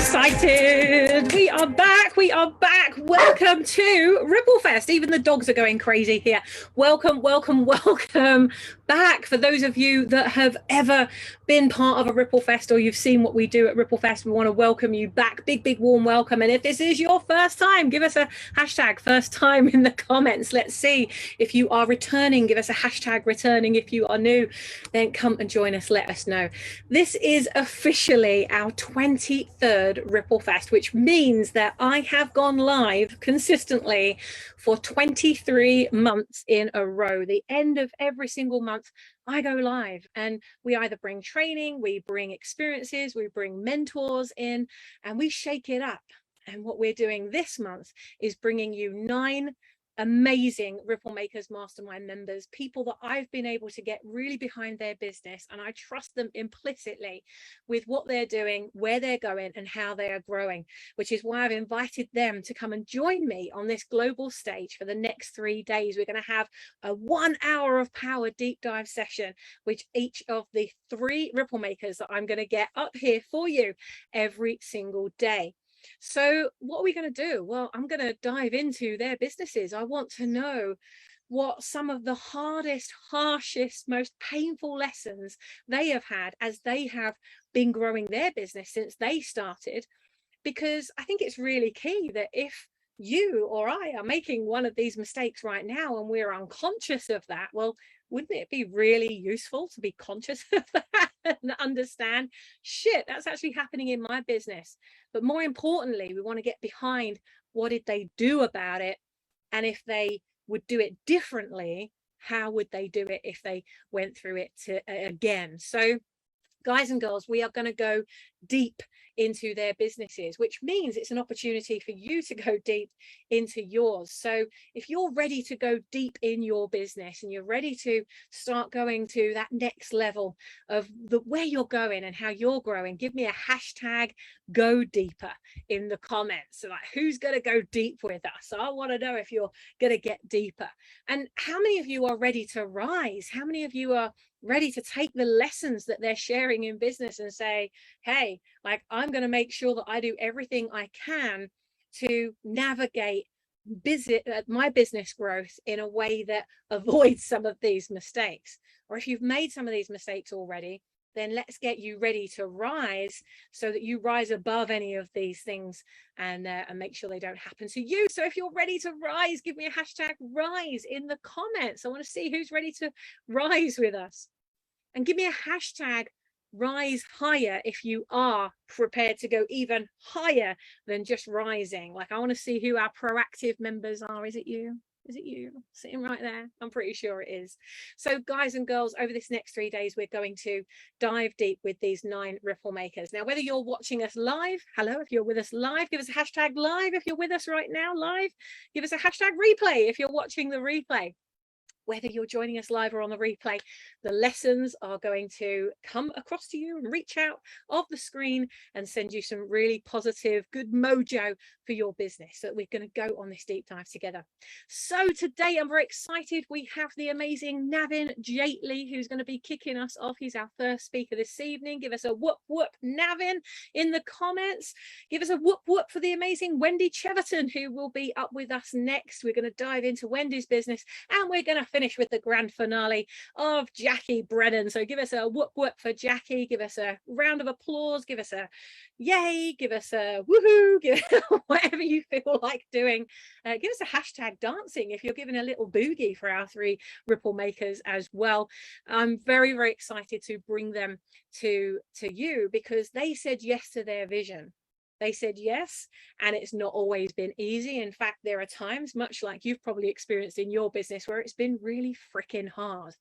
excited. We are back. We are back. Welcome to RippleFest. Even the dogs are going crazy here. Welcome, welcome, welcome back. For those of you that have ever been part of a RippleFest or you've seen what we do at RippleFest, we want to welcome you back. Big, big, warm welcome. And if this is your first time, give us a hashtag first time in the comments. Let's see if you are returning. Give us a hashtag returning. If you are new, then come and join us. Let us know. This is officially our 23rd RippleFest, which means that I have gone live consistently for 23 months in a row. The end of every single month, I go live, and we either bring training, we bring experiences, we bring mentors in, and we shake it up. And what we're doing this month is bringing you 9 amazing Ripple Makers Mastermind members, people that I've been able to get really behind their business, and I trust them implicitly with what they're doing, where they're going, and how they are growing, which is why I've invited them to come and join me on this global stage for the next 3 days. We're going to have a 1 hour of power deep dive session, which each of the 3 Ripple Makers that I'm going to get up here for you every single day. So what are we going to do? Well, I'm going to dive into their businesses. I want to know what some of the hardest, harshest, most painful lessons they have had as they have been growing their business since they started, because I think it's really key that if you or I are making one of these mistakes right now and we're unconscious of that, well, wouldn't it be really useful to be conscious of that and understand, shit, that's actually happening in my business? But more importantly, we want to get behind what did they do about it, and if they would do it differently, how would they do it if they went through it again? So guys and girls, we are going to go deep into their businesses, which means it's an opportunity for you to go deep into yours. So if you're ready to go deep in your business and you're ready to start going to that next level of where you're going and how you're growing, give me a hashtag go deeper in the comments. So like, who's going to go deep with us? I want to know if you're going to get deeper. And how many of you are ready to rise? How many of you are ready to take the lessons that they're sharing in business and say, hey, like, I'm going to make sure that I do everything I can to navigate my business growth in a way that avoids some of these mistakes? Or if you've made some of these mistakes already, then let's get you ready to rise so that you rise above any of these things and make sure they don't happen to you. So if you're ready to rise, give me a hashtag rise in the comments. I want to see who's ready to rise with us. And give me a hashtag rise higher if you are prepared to go even higher than just rising. Like, I want to see who our proactive members are. Is it you? Is it you sitting right there? I'm pretty sure it is. So guys and girls, over this next 3 days, we're going to dive deep with these 9 Ripple Makers. Now, whether you're watching us live, hello, if you're with us live, give us a hashtag live. If you're with us right now live, give us a hashtag replay if you're watching the replay. Whether you're joining us live or on the replay, the lessons are going to come across to you and reach out of the screen and send you some really positive, good mojo for your business. So we're going to go on this deep dive together. So today I'm very excited. We have the amazing Navin Jaitly, who's going to be kicking us off. He's our first speaker this evening. Give us a whoop whoop Navin in the comments. Give us a whoop whoop for the amazing Wendy Cheverton, who will be up with us next. We're going to dive into Wendy's business, and we're going to finish with the grand finale of Jackie Brennan. So give us a whoop whoop for Jackie. Give us a round of applause. Give us a yay. Give us a woohoo. Whatever you feel like doing. Give us a hashtag dancing if you're giving a little boogie for our 3 Ripple Makers as well. I'm very, very excited to bring them to you because they said yes to their vision. They said yes, and it's not always been easy. In fact, there are times, much like you've probably experienced in your business, where it's been really freaking hard.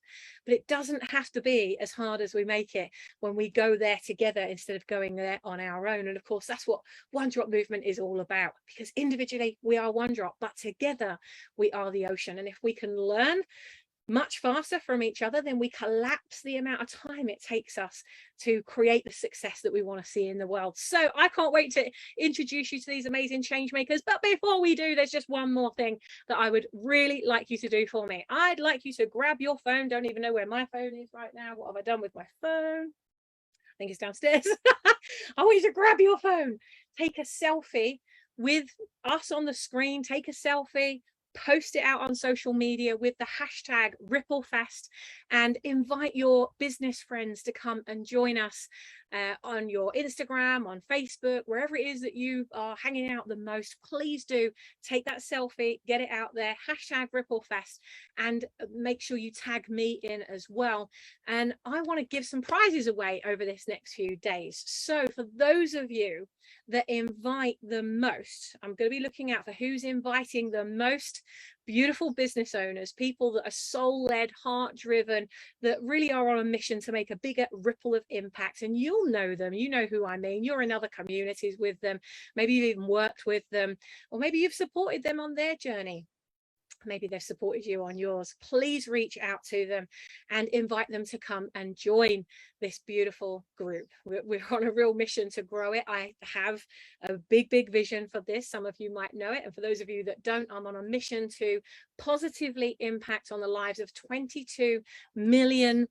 But it doesn't have to be as hard as we make it when we go there together instead of going there on our own. And of course, that's what One Drop Movement is all about, because individually we are one drop, but together we are the ocean. And if we can learn much faster from each other, then we collapse the amount of time it takes us to create the success that we want to see in the world. So I can't wait to introduce you to these amazing change makers. But before we do, there's just one more thing that I would really like you to do for me. I'd like you to grab your phone. Don't even know where my phone is right now. What have I done with my phone? I think it's downstairs. I want you to grab your phone, take a selfie with us on the screen, take a selfie, post it out on social media with the hashtag RippleFest, and invite your business friends to come and join us on your Instagram, on Facebook, wherever it is that you are hanging out the most. Please do take that selfie, get it out there, hashtag RippleFest, and make sure you tag me in as well. And I want to give some prizes away over this next few days. So for those of you that invite the most, I'm going to be looking out for who's inviting the most beautiful business owners, people that are soul-led, heart-driven, that really are on a mission to make a bigger ripple of impact. And you'll know them, you know who I mean. You're in other communities with them, maybe you've even worked with them, or maybe you've supported them on their journey. Maybe they've supported you on yours. Please reach out to them and invite them to come and join this beautiful group. We're on a real mission to grow it. I have a big vision for this. Some of you might know it. And for those of you that don't, I'm on a mission to positively impact on the lives of 22 million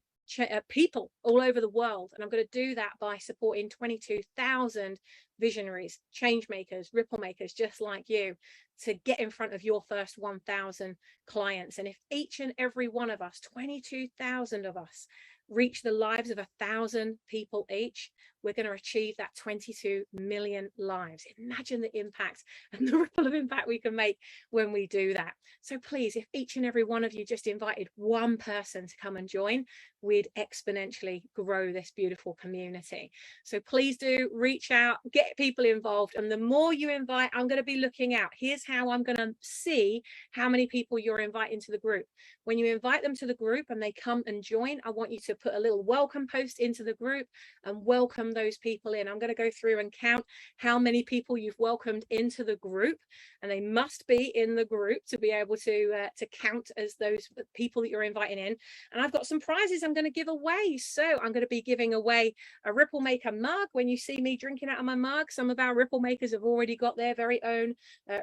people all over the world. And I'm going to do that by supporting 22,000 visionaries, change makers, ripple makers, just like you, to get in front of your first 1,000 clients. And if each and every one of us, 22,000 of us, reach the lives of 1,000 people each, we're going to achieve that 22 million lives. Imagine the impact and the ripple of impact we can make when we do that. So please, if each and every one of you just invited one person to come and join, we'd exponentially grow this beautiful community. So please do reach out, get people involved. And the more you invite, I'm going to be looking out. Here's how I'm going to see how many people you're inviting to the group. When you invite them to the group and they come and join, I want you to put a little welcome post into the group and welcome those people in. I'm going to go through and count how many people you've welcomed into the group, and they must be in the group to be able to count as those people that you're inviting in. And I've got some prizes I'm going to give away. So I'm going to be giving away a Ripple Maker mug. When you see me drinking out of my mug, some of our Ripple Makers have already got their very own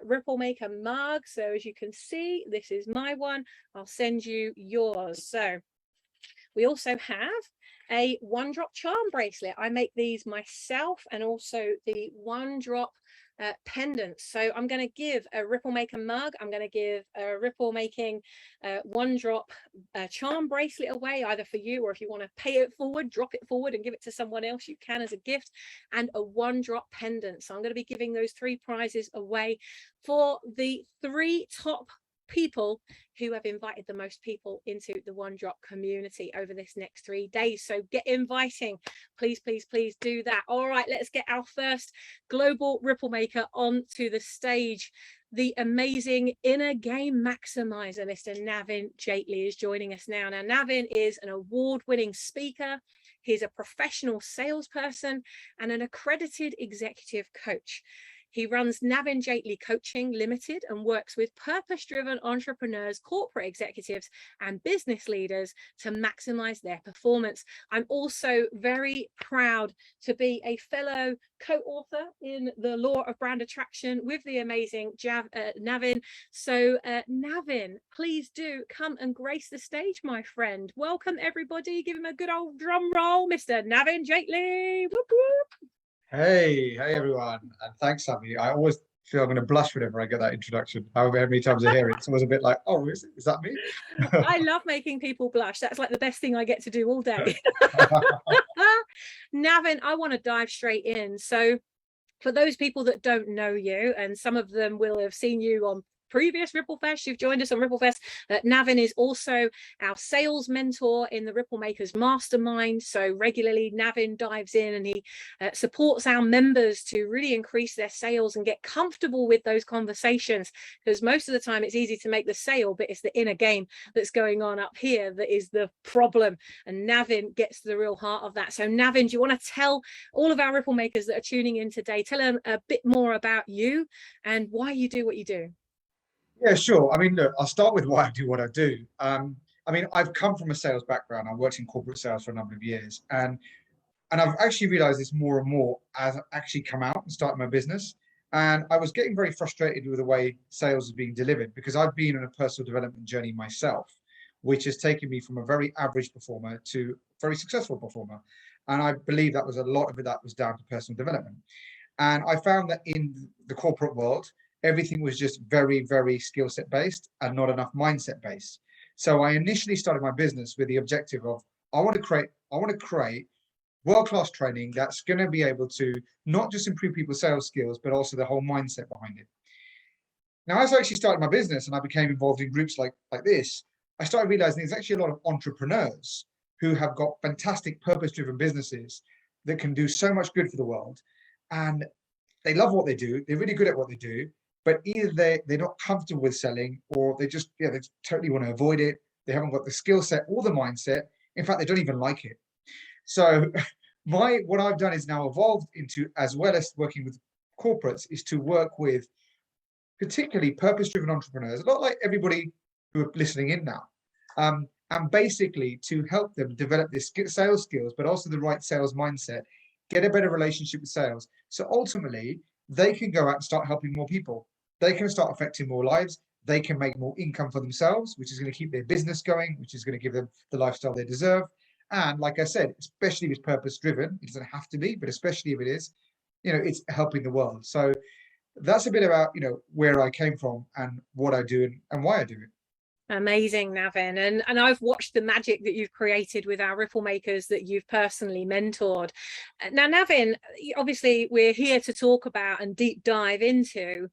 Ripple Maker mug. So as you can see, this is my one. I'll send you yours. So we also have a one-drop charm bracelet. I make these myself, and also the one-drop pendants. So I'm going to give a Ripple Maker mug. I'm going to give a Ripple Making one-drop charm bracelet away, either for you, or if you want to pay it forward, drop it forward and give it to someone else, you can as a gift, and a one-drop pendant. So I'm going to be giving those 3 prizes away for the 3 top people who have invited the most people into the One Drop community over this next 3 days. So get inviting, please do that. All right, let's get our first global Ripple Maker onto the stage. The amazing inner game maximizer, Mr. Navin Jaitly, is joining us now. Now, Navin is an award-winning speaker. He's a professional salesperson and an accredited executive coach. He runs Navin Jaitly Coaching Limited and works with purpose-driven entrepreneurs, corporate executives, and business leaders to maximize their performance. I'm also very proud to be a fellow co-author in the Law of Brand Attraction with the amazing Navin. So Navin, please do come and grace the stage, my friend. Welcome, everybody. Give him a good old drum roll, Mr. Navin Jaitly. Whoop, whoop. Hey everyone, and thanks, Sammy. I always feel I'm going to blush whenever I get that introduction. However many times I hear it, it's always a bit like, oh, is that me? I love making people blush. That's like the best thing I get to do all day. Navin, I want to dive straight in. So for those people that don't know you, and some of them will have seen you on previous RippleFest, you've joined us on RippleFest. Navin is also our sales mentor in the Ripple Makers Mastermind. So regularly Navin dives in and he supports our members to really increase their sales and get comfortable with those conversations, because most of the time it's easy to make the sale, but it's the inner game that's going on up here that is the problem, and Navin gets to the real heart of that. So Navin, do you want to tell all of our Ripple Makers that are tuning in today, tell them a bit more about you and why you do what you do? Yeah, sure. I mean, look, I'll start with why I do what I do. I mean, I've come from a sales background. I worked in corporate sales for a number of years, and I've actually realized this more and more as I've actually come out and started my business. And I was getting very frustrated with the way sales is being delivered, because I've been on a personal development journey myself, which has taken me from a very average performer to a very successful performer. And I believe that was a lot of it that was down to personal development. And I found that in the corporate world, everything was just very, very skill set based and not enough mindset based. So I initially started my business with the objective of I want to create world-class training that's going to be able to not just improve people's sales skills, but also the whole mindset behind it. Now, as I actually started my business and I became involved in groups like this, I started realizing there's actually a lot of entrepreneurs who have got fantastic purpose-driven businesses that can do so much good for the world. And they love what they do. They're really good at what they do, but either they're not comfortable with selling, or they just, they totally want to avoid it. They haven't got the skill set or the mindset. In fact, they don't even like it. So what I've done is now evolved into, as well as working with corporates, is to work with particularly purpose-driven entrepreneurs, a lot like everybody who are listening in now, and basically to help them develop their sales skills, but also the right sales mindset, get a better relationship with sales. So ultimately, they can go out and start helping more people. They can start affecting more lives. They can make more income for themselves, which is going to keep their business going, which is going to give them the lifestyle they deserve. And like I said, especially if it's purpose-driven, it doesn't have to be, but especially if it is, it's helping the world. So that's a bit about, where I came from and what I do and why I do it. Amazing, Navin. And I've watched the magic that you've created with our Ripple Makers that you've personally mentored. Now, Navin, obviously we're here to talk about and deep dive into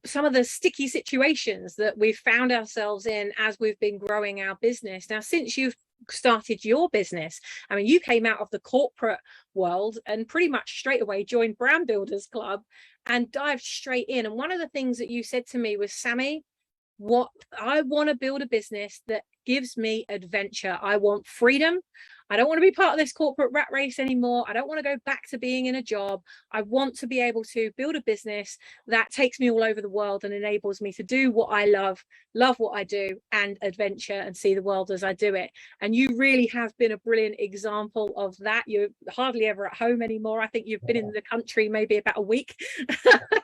some of the sticky situations that we've found ourselves in as we've been growing our business. Now, since you've started your business, I mean, you came out of the corporate world and pretty much straight away joined Brand Builders Club and dived straight in. And one of the things that you said to me was, Sammy, what I want to build a business that gives me adventure. I want freedom. I don't want to be part of this corporate rat race anymore. I don't want to go back to being in a job. I want to be able to build a business that takes me all over the world and enables me to do what I love what I do, and adventure and see the world as I do it. And you really have been a brilliant example of that. You're hardly ever at home anymore. I think you've been in the country maybe about a week,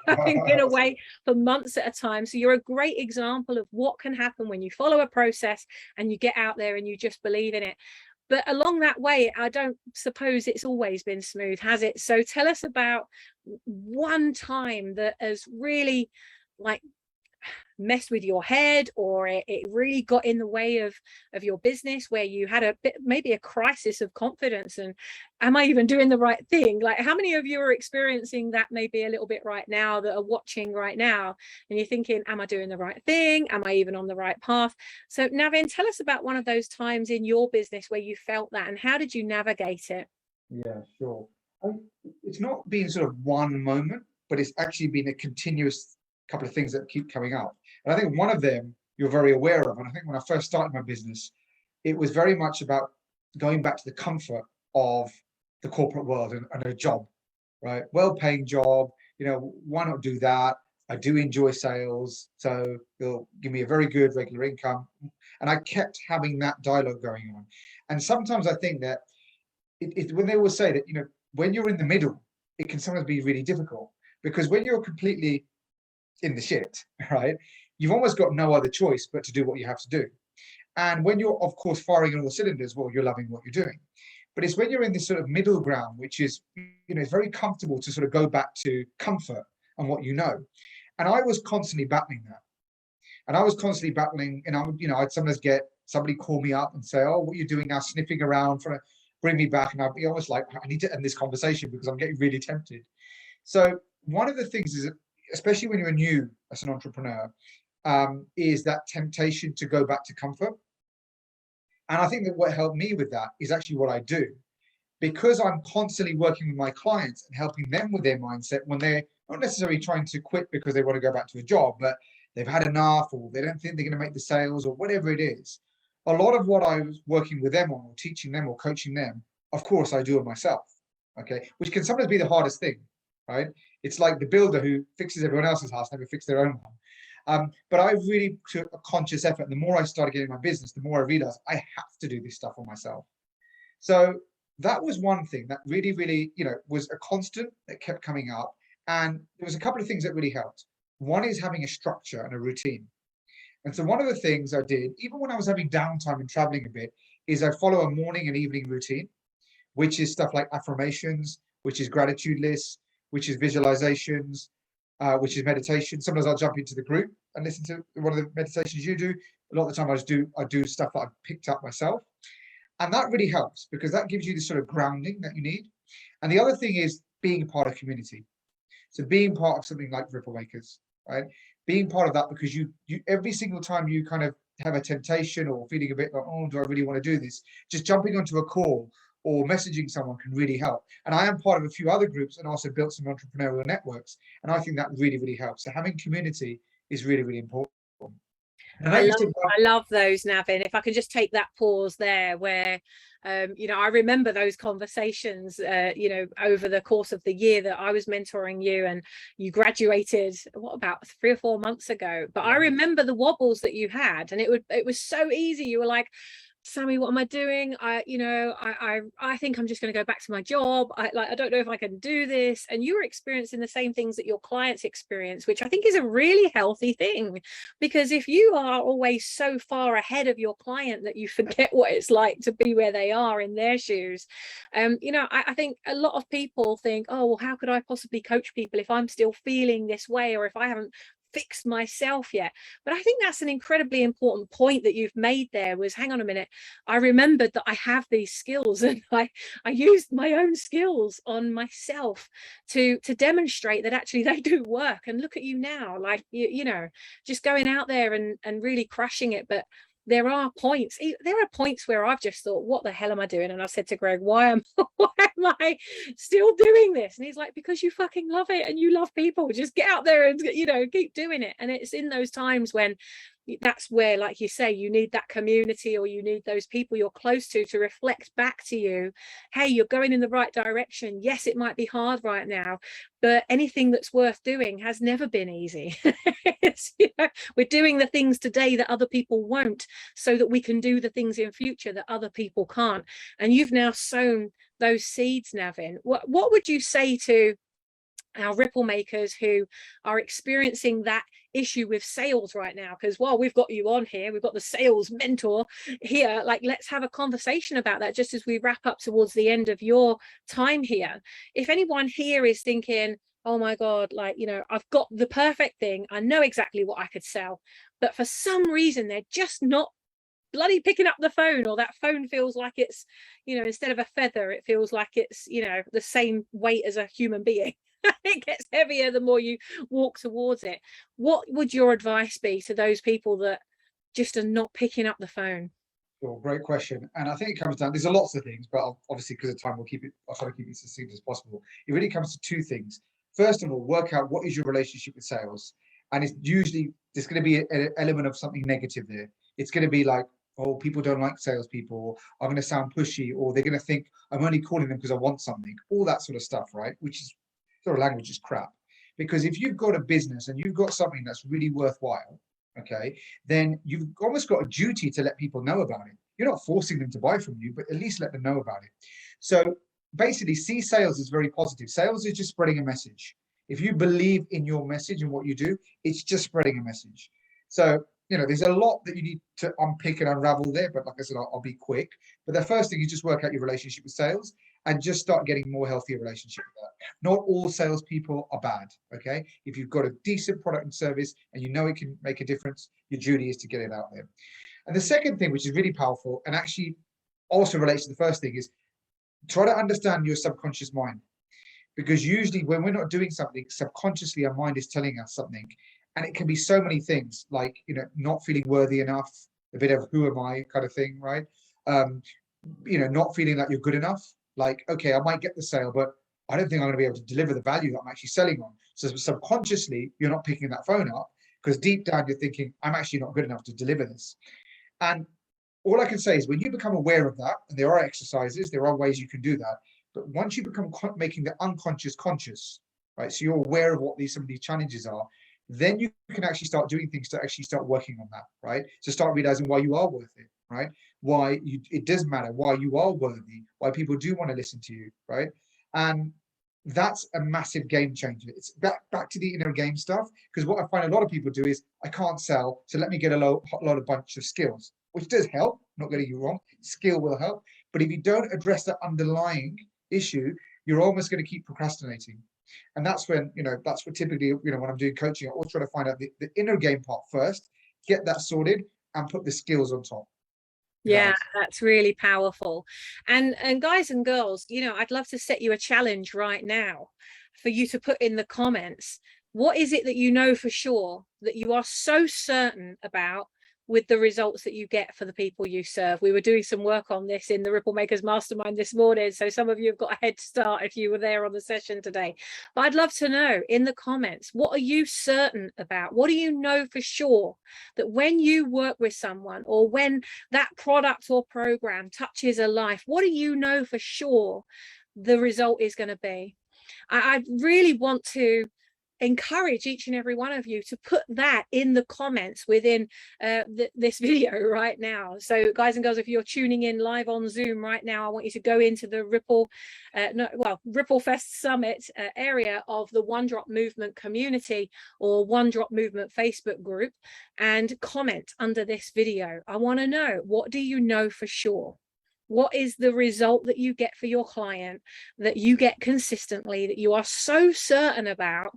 having been away for months at a time. So you're a great example of what can happen when you follow a process and you get out there and you just believe in it. But along that way, I don't suppose it's always been smooth, has it? So tell us about one time that has really messed with your head, or it really got in the way of your business, where you had maybe a crisis of confidence and am I even doing the right thing? Like, how many of you are experiencing that maybe a little bit right now, that are watching right now, and you're thinking, am I doing the right thing? Am I even on the right path? So Navin, tell us about one of those times in your business where you felt that, and how did you navigate it? Yeah, sure. It's not been sort of one moment, but it's actually been a continuous couple of things that keep coming up. And I think one of them you're very aware of. And I think when I first started my business, it was very much about going back to the comfort of the corporate world and a job, right? Well-paying job, why not do that? I do enjoy sales, so it'll give me a very good regular income. And I kept having that dialogue going on. And sometimes I think that when they always say that, when you're in the middle, it can sometimes be really difficult, because when you're completely in the shit, right, you've almost got no other choice but to do what you have to do. And when you're, of course, firing on all cylinders, well, you're loving what you're doing. But it's when you're in this sort of middle ground, which is, it's very comfortable to sort of go back to comfort and what you know. And I was constantly battling that. And I was constantly battling, and I'd sometimes get somebody call me up and say, oh, what are you doing now, sniffing around, trying to bring me back? And I'd be almost like, I need to end this conversation because I'm getting really tempted. So one of the things is, especially when you're new as an entrepreneur, is that temptation to go back to comfort. And I think that what helped me with that is actually what I do, because I'm constantly working with my clients and helping them with their mindset when they're not necessarily trying to quit because they want to go back to a job, but they've had enough, or they don't think they're going to make the sales, or whatever it is. A lot of what I was working with them on, or teaching them or coaching them, of course, I do it myself, okay? Which can sometimes be the hardest thing, right? It's like the builder who fixes everyone else's house, never fix their own one. But I really took a conscious effort. And the more I started getting my business, the more I realized I have to do this stuff for myself. So that was one thing that really, really, was a constant that kept coming up. And there was a couple of things that really helped. One is having a structure and a routine. And so one of the things I did, even when I was having downtime and traveling a bit, is I follow a morning and evening routine, which is stuff like affirmations, which is gratitude lists, which is visualizations, which is meditation. Sometimes I'll jump into the group and listen to one of the meditations you do. A lot of the time I do stuff that I've picked up myself. And that really helps because that gives you the sort of grounding that you need. And the other thing is being a part of community. So being part of something like Ripple Makers, right? Being part of that, because you every single time you kind of have a temptation or feeling a bit like, oh, do I really want to do this? Just jumping onto a call or messaging someone can really help. And I am part of a few other groups and also built some entrepreneurial networks. And I think that really, really helps. So having community is really, really important. And I love those, Navin. If I can just take that pause there where, you know, I remember those conversations, you know, over the course of the year that I was mentoring you, and you graduated, what, about 3 or 4 months ago. But I remember the wobbles that you had, and it was so easy. You were like, Sammy, what am I doing? I think I'm just going to go back to my job. I don't know if I can do this. And you were experiencing the same things that your clients experience, which I think is a really healthy thing, because if you are always so far ahead of your client that you forget what it's like to be where they are in their shoes, you know, I think a lot of people think, oh, well, how could I possibly coach people if I'm still feeling this way, or if I haven't fixed myself yet? But I think that's an incredibly important point that you've made there, was, hang on a minute, I remembered that I have these skills, and I used my own skills on myself to demonstrate that actually they do work. And look at you now, like, you know, just going out there and really crushing it. But there are points where I've just thought, what the hell am I doing? And I've said to Greg, why am I still doing this? And he's like, because you fucking love it and you love people. Just get out there and, you know, keep doing it. And it's in those times when that's where, like you say, you need that community, or you need those people you're close to reflect back to you, hey, you're going in the right direction. Yes, it might be hard right now, but anything that's worth doing has never been easy. You know, we're doing the things today that other people won't, so that we can do the things in future that other people can't. And you've now sown those seeds, Navin. What would you say to our Ripple makers who are experiencing that issue with sales right now? Because while we've got you on here, we've got the sales mentor here, like, let's have a conversation about that just as we wrap up towards the end of your time here. If anyone here is thinking, oh my God, like, you know, I've got the perfect thing, I know exactly what I could sell, but for some reason they're just not bloody picking up the phone, or that phone feels like it's, you know, instead of a feather, it feels like it's, you know, the same weight as a human being. It gets heavier the more you walk towards it. What would your advice be to those people that just are not picking up the phone? Sure, great question. And I think it comes down, there's lots of things, but obviously because of time, I'll try to keep it as succinct as possible. It really comes to 2 things. First of all, work out what is your relationship with sales. And it's usually, there's going to be an element of something negative there. It's going to be like, oh, people don't like salespeople, or I'm going to sound pushy, or they're going to think I'm only calling them because I want something, all that sort of stuff, right? Which is sort of language is crap. Because if you've got a business and you've got something that's really worthwhile, okay, then you've almost got a duty to let people know about it. You're not forcing them to buy from you, but at least let them know about it. So basically, see sales as very positive. Sales is just spreading a message. If you believe in your message and what you do, it's just spreading a message. So, you know, there's a lot that you need to unpick and unravel there, but like I said, I'll be quick. But the first thing is just work out your relationship with sales and just start getting more healthier relationship with that. Not all salespeople are bad, okay? If you've got a decent product and service and you know it can make a difference, your duty is to get it out there. And the second thing, which is really powerful and actually also relates to the first thing, is try to understand your subconscious mind. Because usually when we're not doing something, subconsciously our mind is telling us something. And it can be so many things, like, you know, not feeling worthy enough, a bit of who am I kind of thing, right? You know, not feeling like you're good enough. Like, okay, I might get the sale, but I don't think I'm going to be able to deliver the value that I'm actually selling on. So subconsciously, you're not picking that phone up because deep down you're thinking, I'm actually not good enough to deliver this. And all I can say is when you become aware of that, and there are exercises, there are ways you can do that. But once you become making the unconscious conscious, right? So you're aware of what some of these challenges are, then you can actually start doing things to actually start working on that, right? So start realizing why you are worth it, right? Why it does matter, why you are worthy, why people do want to listen to you, right? And that's a massive game changer. It's back to the inner game stuff, because what I find a lot of people do is, I can't sell, so let me get a lot of bunch of skills, which does help, not getting you wrong, skill will help. But if you don't address the underlying issue, you're almost going to keep procrastinating. And that's when, that's what typically, when I'm doing coaching, I always try to find out the inner game part first, get that sorted, and put the skills on top. Yeah, that's really powerful. And guys and girls, I'd love to set you a challenge right now for you to put in the comments. What is it that you know for sure that you are so certain about with the results that you get for the people you serve? We were doing some work on this in the Ripple Makers Mastermind this morning, so some of you have got a head start if you were there on the session today. But I'd love to know in the comments, what are you certain about? What do you know for sure that when you work with someone, or when that product or program touches a life, what do you know for sure the result is going to be? I really want to encourage each and every one of you to put that in the comments within this video right now. So guys and girls, if you're tuning in live on Zoom right now, I want you to go into the RippleFest Summit area of the One Drop Movement community, or One Drop Movement Facebook group, and comment under this video. I want to know, what do you know for sure? What is the result that you get for your client, that you get consistently, that you are so certain about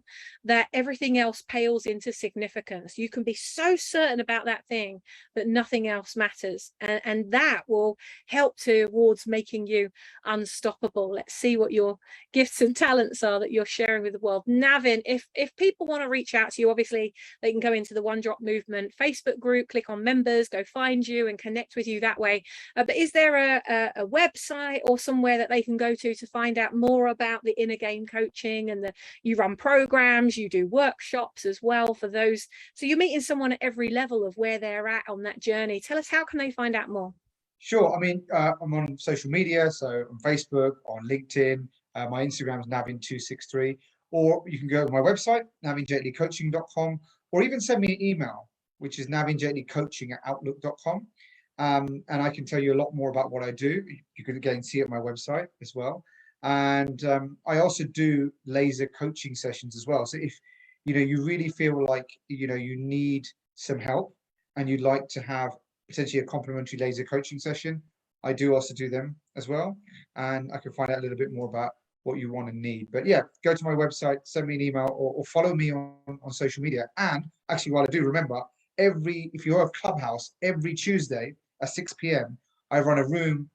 that everything else pales into significance? You can be so certain about that thing that nothing else matters. And that will help towards making you unstoppable. Let's see what your gifts and talents are that you're sharing with the world. Navin, if people want to reach out to you, obviously they can go into the One Drop Movement Facebook group, click on members, go find you and connect with you that way. But is there a website or somewhere that they can go to find out more about the inner game coaching, and you run programs, you do workshops as well for those, so you're meeting someone at every level of where they're at on that journey? Tell us, how can they find out more? Sure. I mean, I'm on social media, so on Facebook, on LinkedIn, my Instagram is Navin263, or you can go to my website, navinjaitlycoaching.com, or even send me an email, which is navinjaitlycoaching@outlook.com. And I can tell you a lot more about what I do. You can again see it on my website as well. And I also do laser coaching sessions as well. So if you really feel like you need some help and you'd like to have potentially a complimentary laser coaching session, I do also do them as well. And I can find out a little bit more about what you want and need. But yeah, go to my website, send me an email, or follow me on social media. And actually, while I do, remember, if you're a Clubhouse, every Tuesday at 6 p.m. I run a room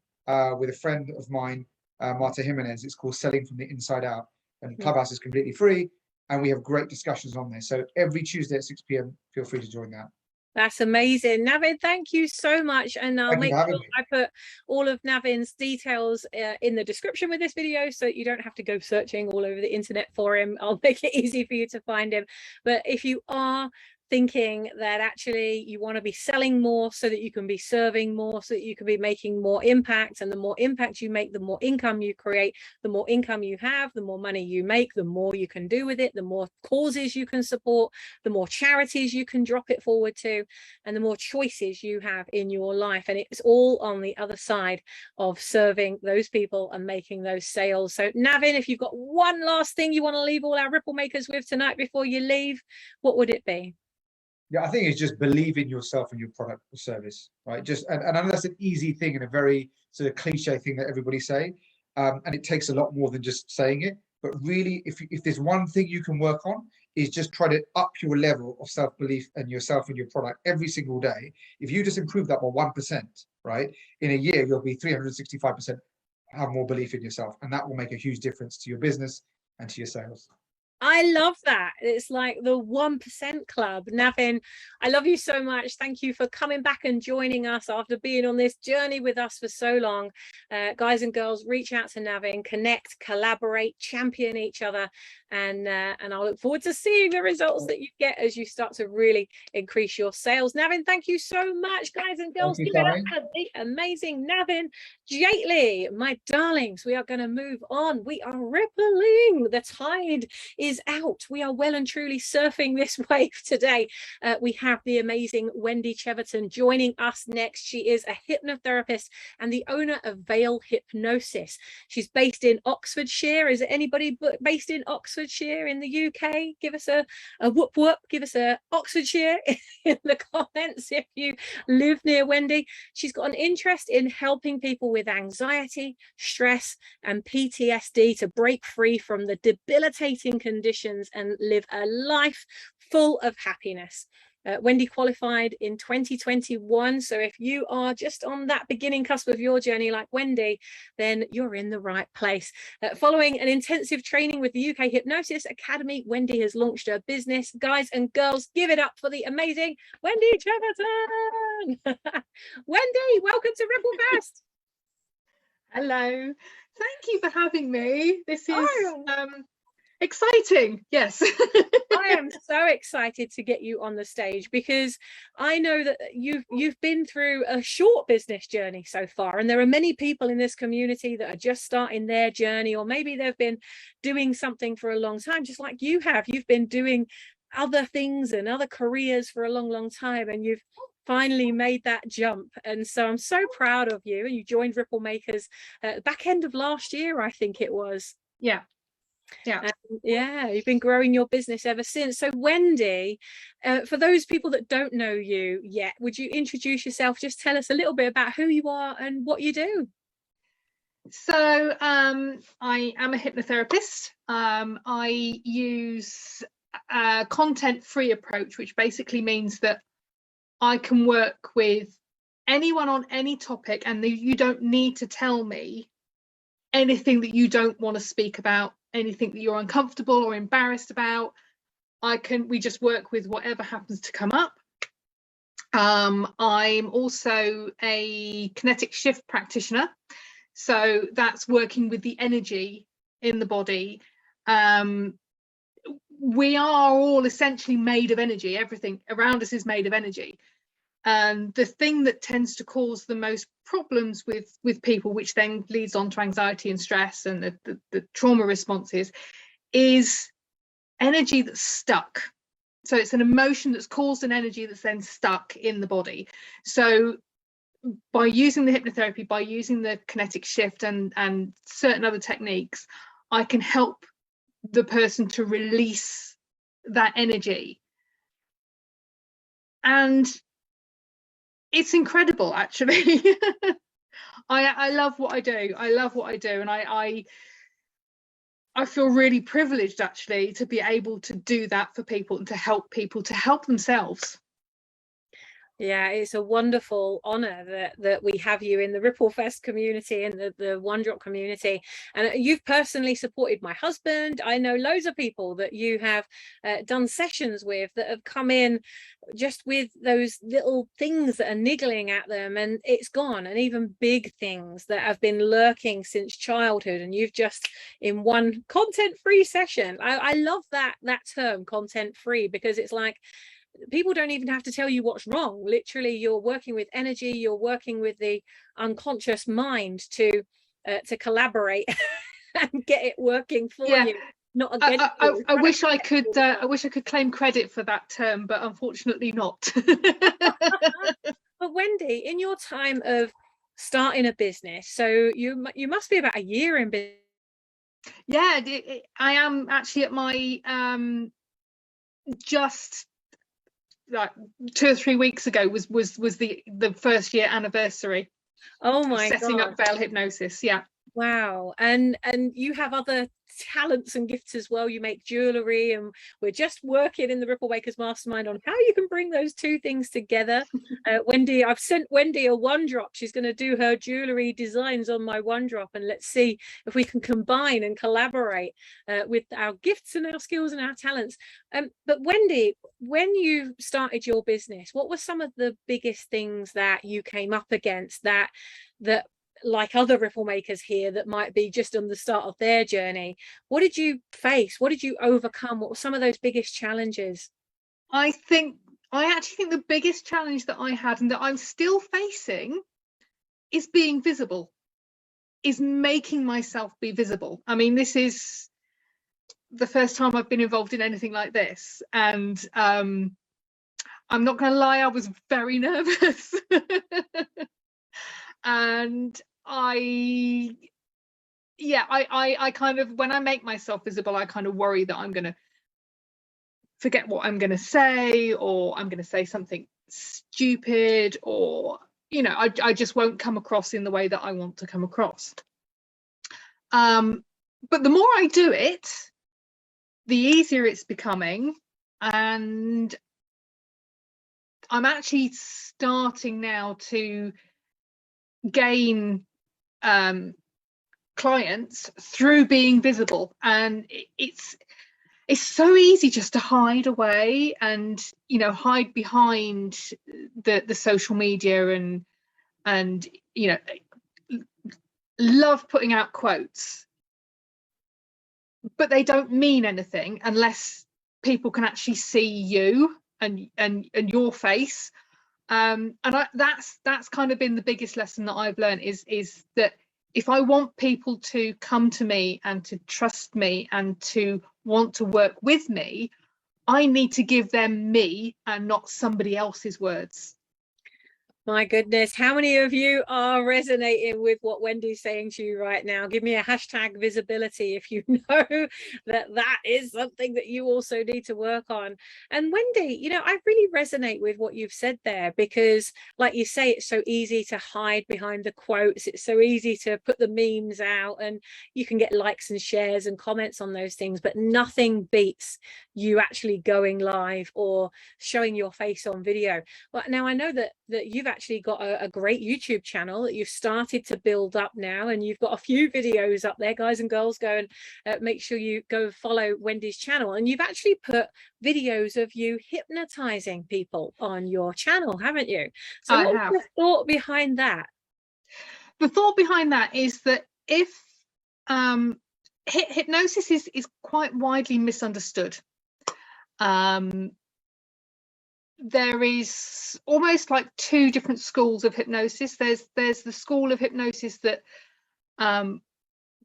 with a friend of mine, Marta Jimenez. It's called Selling from the Inside Out, and Clubhouse is completely free, and we have great discussions on there. So every Tuesday at 6 p.m. feel free to join that. That's amazing. Navin, thank you so much. And I'll make sure I put all of Navin's details in the description with this video, so that you don't have to go searching all over the internet for him. I'll make it easy for you to find him. But if you are thinking that actually you want to be selling more so that you can be serving more, so that you can be making more impact, and the more impact you make, the more income you create, the more income you have, the more money you make, the more you can do with it, the more causes you can support, the more charities you can drop it forward to, and the more choices you have in your life. And it's all on the other side of serving those people and making those sales. So Navin, if you've got one last thing you want to leave all our Ripple Makers with tonight before you leave, what would it be? Yeah, I think it's just believe in yourself and your product or service, right? And I know that's an easy thing and a very sort of cliche thing that everybody say, and it takes a lot more than just saying it. But really, if there's one thing you can work on, is just try to up your level of self-belief and yourself and your product every single day. If you just improve that by 1%, right, in a year you'll be 365% have more belief in yourself, and that will make a huge difference to your business and to your sales. I love that. It's like the 1% club. Navin, I love you so much. Thank you for coming back and joining us after being on this journey with us for so long. Guys and girls, reach out to Navin, connect, collaborate, champion each other. And I'll look forward to seeing the results that you get as you start to really increase your sales. Navin, thank you so much, guys and girls. Give it up for the amazing Navin Jaitly, my darlings. We are going to move on. We are rippling. The tide is is out. We are well and truly surfing this wave today. We have the amazing Wendy Cheverton joining us next. She is a hypnotherapist and the owner of Veil Hypnosis. She's based in Oxfordshire. Is it anybody based in Oxfordshire in the UK? Give us a whoop whoop. Give us a Oxfordshire in the comments if you live near Wendy. She's got an interest in helping people with anxiety, stress, and PTSD to break free from the debilitating conditions and live a life full of happiness. Wendy qualified in 2021. So if you are just on that beginning cusp of your journey like Wendy, then you're in the right place. Following an intensive training with the UK Hypnosis Academy, Wendy has launched her business. Guys and girls, give it up for the amazing Wendy Cheverton. Wendy, welcome to RippleFEST. Hello. Thank you for having me. This is exciting. Yes. I am so excited to get you on the stage because I know that you've been through a short business journey so far, and there are many people in this community that are just starting their journey, or maybe they've been doing something for a long time, just like you have. You've been doing other things and other careers for a long time, and you've finally made that jump. And so I'm so proud of you. And you joined Ripple Makers back end of last year, I think it was. Yeah. Yeah, you've been growing your business ever since. So Wendy, for those people that don't know you yet, would you introduce yourself? Just tell us a little bit about who you are and what you do. So I am a hypnotherapist. I use a content-free approach, which basically means that I can work with anyone on any topic, and you don't need to tell me anything that you don't want to speak about, anything that you're uncomfortable or embarrassed about. We just work with whatever happens to come up. I'm also a kinetic shift practitioner, so that's working with the energy in the body. We are all essentially made of energy. Everything around us is made of energy. And the thing that tends to cause the most problems with people, which then leads on to anxiety and stress and the trauma responses, is energy that's stuck. So it's an emotion that's caused an energy that's then stuck in the body. So by using the hypnotherapy, by using the kinetic shift and certain other techniques, I can help the person to release that energy. And it's incredible, actually. I love what I do. I love what I do, and I feel really privileged, actually, to be able to do that for people and to help people to help themselves. Yeah, it's a wonderful honor that we have you in the RippleFEST community and the One Drop community. And you've personally supported my husband. I know loads of people that you have done sessions with that have come in just with those little things that are niggling at them, and it's gone. And even big things that have been lurking since childhood, and you've just in one content-free session. I love that term, content-free, because it's like, people don't even have to tell you what's wrong. Literally, you're working with energy, you're working with the unconscious mind to collaborate and get it working for you. Not against you. I wish I could claim credit for that term, but unfortunately not. But Wendy, in your time of starting a business, so you must be about a year in business. Yeah, I am actually at my just like 2 or 3 weeks ago was the first year anniversary. Oh my god, setting up Veil Hypnosis. Yeah. Wow. And you have other talents and gifts as well. You make jewelry, and we're just working in the Ripple Makers Mastermind on how you can bring those two things together. Wendy, I've sent Wendy a one drop. She's going to do her jewelry designs on my one drop, and let's see if we can combine and collaborate with our gifts and our skills and our talents. But Wendy, when you started your business, what were some of the biggest things that you came up against that like other Ripple Makers here that might be just on the start of their journey? What did you face? What did you overcome? What were some of those biggest challenges? I actually think the biggest challenge that I had, and that I'm still facing, is being visible, is making myself be visible. I mean, this is the first time I've been involved in anything like this, and I'm not going to lie, I was very nervous. And I kind of, when I make myself visible, I kind of worry that I'm going to forget what I'm going to say, or I'm going to say something stupid, or I just won't come across in the way that I want to come across. But the more I do it, the easier it's becoming, and I'm actually starting now to gain clients through being visible. And it's so easy just to hide away and hide behind the social media, and love putting out quotes, but they don't mean anything unless people can actually see you and your face. And that's kind of been the biggest lesson that I've learned, is that if I want people to come to me and to trust me and to want to work with me, I need to give them me and not somebody else's words. My goodness, how many of you are resonating with what Wendy's saying to you right now? Give me a hashtag visibility if you know that is something that you also need to work on. And Wendy, I really resonate with what you've said there, because like you say, it's so easy to hide behind the quotes. It's so easy to put the memes out, and you can get likes and shares and comments on those things, but nothing beats you actually going live or showing your face on video. Well, now I know that you've actually got a great YouTube channel that you've started to build up now, and you've got a few videos up there. Guys and girls, go and make sure you go follow Wendy's channel. And you've actually put videos of you hypnotizing people on your channel, haven't you? So I what's have. the thought behind that? The thought behind that is that if hypnosis is quite widely misunderstood. There is almost like two different schools of hypnosis. There's the school of hypnosis that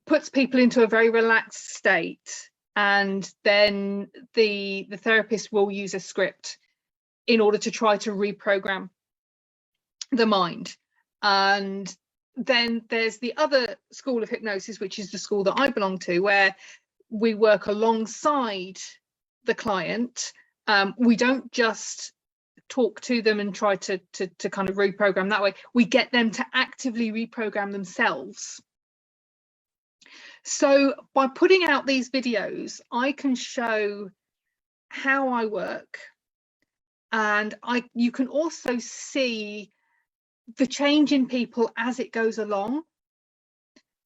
puts people into a very relaxed state, and then the therapist will use a script in order to try to reprogram the mind. And then there's the other school of hypnosis, which is the school that I belong to, where we work alongside the client. We don't just talk to them and try to kind of reprogram that way. We get them to actively reprogram themselves. So by putting out these videos, I can show how I work, and you can also see the change in people as it goes along,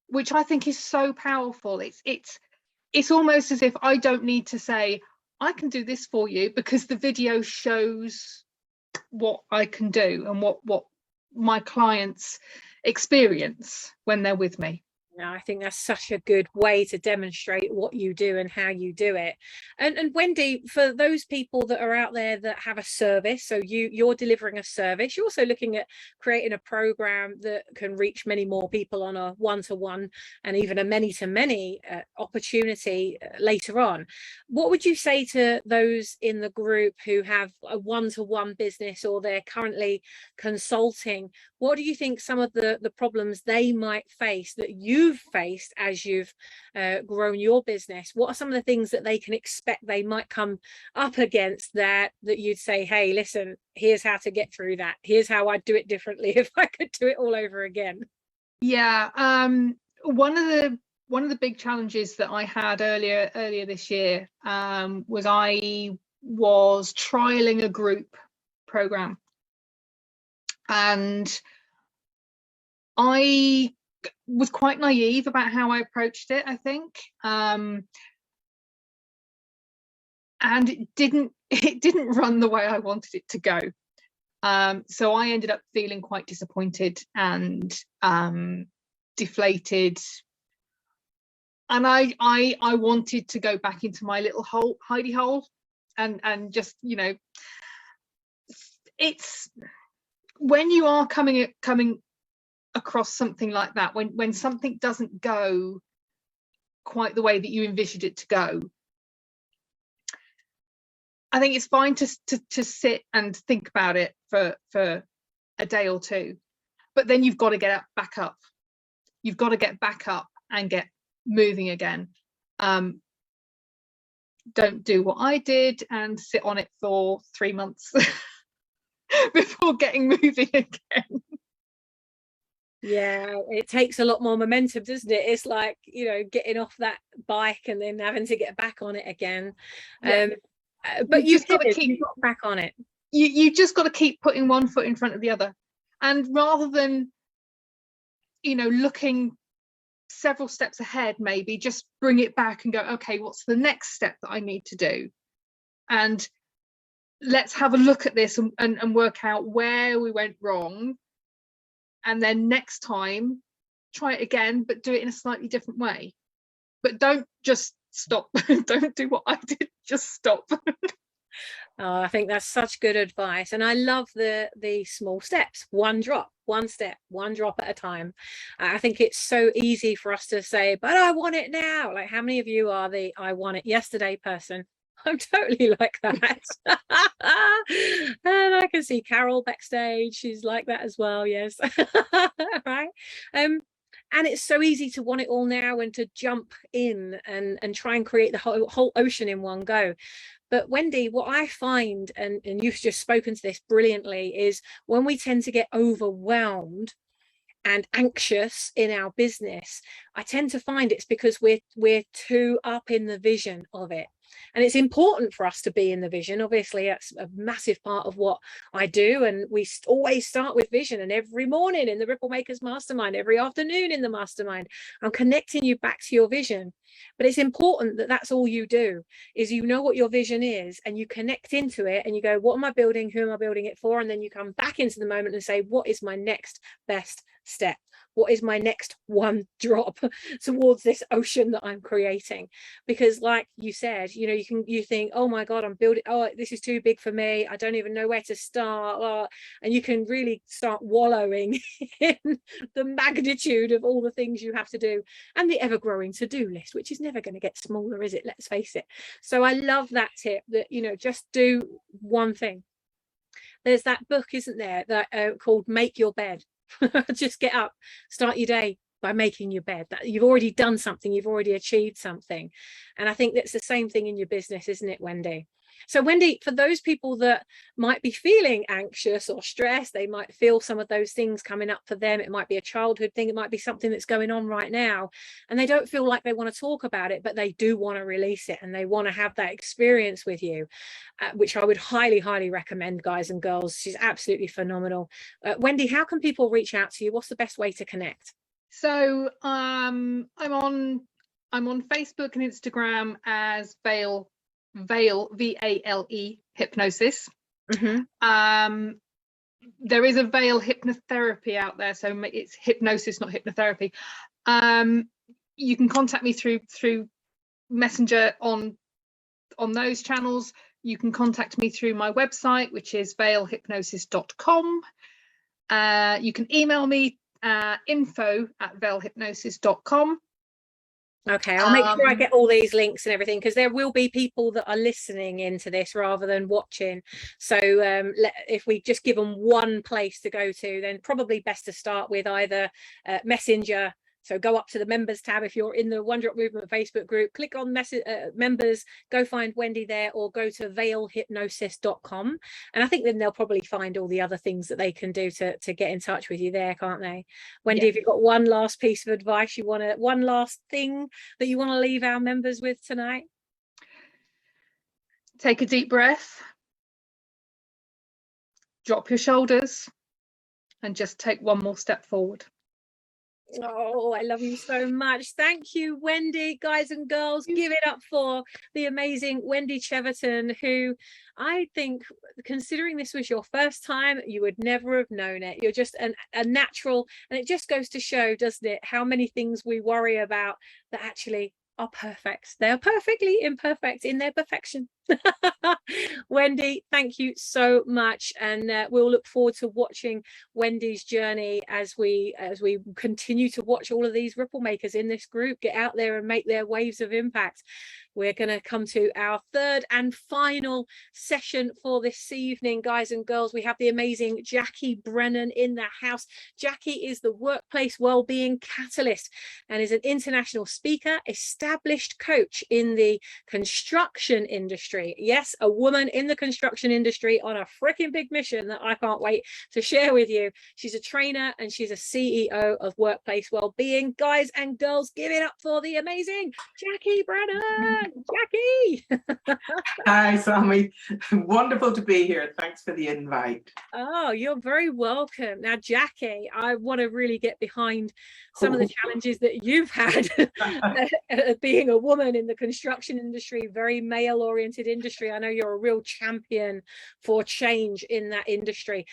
which I think is so powerful. It's almost as if I don't need to say, I can do this for you, because the video shows what I can do and what my clients experience when they're with me. Yeah, I think that's such a good way to demonstrate what you do and how you do it. And Wendy, for those people that are out there that have a service, so you're delivering a service, you're also looking at creating a program that can reach many more people on a one-to-one and even a many-to-many opportunity later on. What would you say to those in the group who have a one-to-one business, or they're currently consulting? What do you think some of the problems they might face that you've faced as you've grown your business? What are some of the things that they can expect they might come up against that you'd say, hey, listen, here's how to get through that. Here's how I'd do it differently if I could do it all over again. Yeah, one of the big challenges that I had earlier this year was I was trialing a group program, and I was quite naive about how I approached it, I think, and it didn't run the way I wanted it to go. So I ended up feeling quite disappointed and deflated, and I wanted to go back into my little hidey hole and just, it's when you are coming across something like that, when something doesn't go quite the way that you envisioned it to go, I think it's fine to sit and think about it for a day or two, but then you've got to get back up. You've got to get back up and get moving again. Don't do what I did and sit on it for 3 months before getting moving again. Yeah, it takes a lot more momentum, doesn't it? It's like, you know, getting off that bike and then having to get back on it again. Yeah. But you got to keep you got back on it. You just got to keep putting one foot in front of the other, and rather than, you know, looking several steps ahead, maybe just bring it back and go, okay, what's the next step that I need to do, and let's have a look at this and work out where we went wrong, and then next time try it again, but do it in a slightly different way. But don't just stop. Don't do what I did, just stop. Oh, I think that's such good advice, and I love the small steps. One drop, one step, one drop at a time. I think it's so easy for us to say, but I want it now. Like, how many of you are the I want it yesterday person? I'm totally like that. And I can see Carol backstage, she's like that as well. Yes. Right. And it's so easy to want it all now and to jump in and try and create the whole ocean in one go. But Wendy, what I find, and you've just spoken to this brilliantly, is when we tend to get overwhelmed and anxious in our business, I tend to find it's because we're too up in the vision of it. And it's important for us to be in the vision. Obviously, that's a massive part of what I do. And we always start with vision. And every morning in the Ripple Makers Mastermind, every afternoon in the Mastermind, I'm connecting you back to your vision. But it's important that that's all you do, is you know what your vision is and you connect into it and you go, what am I building? Who am I building it for? And then you come back into the moment and say, what is my next best step? What is my next one drop towards this ocean that I'm creating? Because like you said, you know, you think, oh my God, I'm building, oh, this is too big for me, I don't even know where to start. And you can really start wallowing in the magnitude of all the things you have to do and the ever-growing to-do list, which is never going to get smaller, is it? Let's face it. So I love that tip, that, you know, just do one thing. There's that book, isn't there, that called Make Your Bed. Just get up, start your day by making your bed. That you've already done something, you've already achieved something. And I think that's the same thing in your business, isn't it, Wendy? So Wendy, for those people that might be feeling anxious or stressed, they might feel some of those things coming up for them. It might be a childhood thing, it might be something that's going on right now, and they don't feel like they want to talk about it, but they do want to release it and they want to have that experience with you, which I would highly recommend, guys and girls. She's absolutely phenomenal. Wendy, how can people reach out to you? What's the best way to connect? So I'm on Facebook and Instagram as Vale VALE hypnosis. Mm-hmm. There is a Vale hypnotherapy out there, so it's hypnosis, not hypnotherapy. You can contact me through Messenger on those channels. You can contact me through my website, which is valehypnosis.com. You can email me info@valehypnosis.com. Okay, I'll make sure I get all these links and everything, because there will be people that are listening into this rather than watching. So if we just give them one place to go to, then probably best to start with either Messenger. So go up to the members tab if you're in the One Drop Movement Facebook group, click on members, go find Wendy there, or go to valehypnosis.com. And I think then they'll probably find all the other things that they can do to get in touch with you there, can't they? Wendy, Yeah. have you got one last piece of advice one last thing that you want to leave our members with tonight? Take a deep breath, drop your shoulders, and just take one more step forward. Oh, I love you so much. Thank you, Wendy. Guys and girls, give it up for the amazing Wendy Cheverton, who I think, considering this was your first time, you would never have known it. You're just a natural, and it just goes to show, doesn't it, how many things we worry about that actually are perfect. They are perfectly imperfect in their perfection. Wendy, thank you so much, and we'll look forward to watching Wendy's journey as we continue to watch all of these ripple makers in this group get out there and make their waves of impact. We're going to come to our third and final session for this evening, guys and girls. We have the amazing Jackie Brennan in the house. Jackie is the workplace wellbeing catalyst and is an international speaker, established coach in the construction industry. Yes, a woman in the construction industry on a freaking big mission that I can't wait to share with you. She's a trainer and she's a CEO of Workplace Wellbeing. Guys and girls, give it up for the amazing Jackie Brennan. Jackie. Hi, Sammy. Wonderful to be here. Thanks for the invite. Oh, you're very welcome. Now, Jackie, I want to really get behind some of the challenges that you've had being a woman in the construction industry, very male-oriented industry. I know you're a real champion for change in that industry.